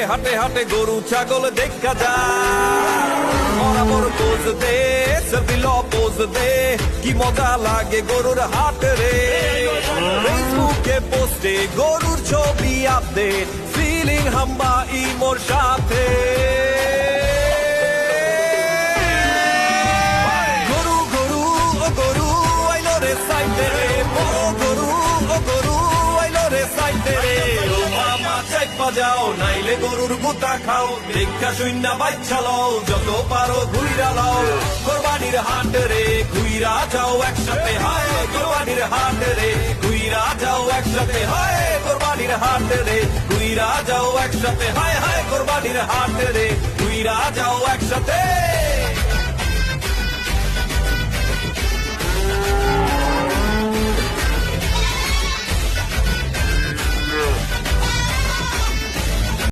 হাটে হাটে গরু ছাগল দেখা যায় বরাবর পোজ দে সেলফিল পোজ দে কি মজা লাগে গরুর হাট রে ফেসবুকে পোস্টে গরুর ছবি আপডেট ফিলিং হাম্বা ইমোর সাথে গরু গরু ও গরু আইলো রে সাইডে রে বড় গরু ও গরু আইলো রে সাইডে রে ও মামা চেক বাজাও নাইলে গরুর গুতা খাও দেখা শূন্য বাচ্চা লও যত পারো ঘুইরা লও কোরবানির হাট রে ঘুইরা যাও একসাথে হায় কোরবানির হাট রে ঘুইরা যাও একসাথে হায় কোরবানির হাট রে ঘুইরা যাও একসাথে হায় হায় কোরবানির হাট রে ঘুইরা যাও একসাথে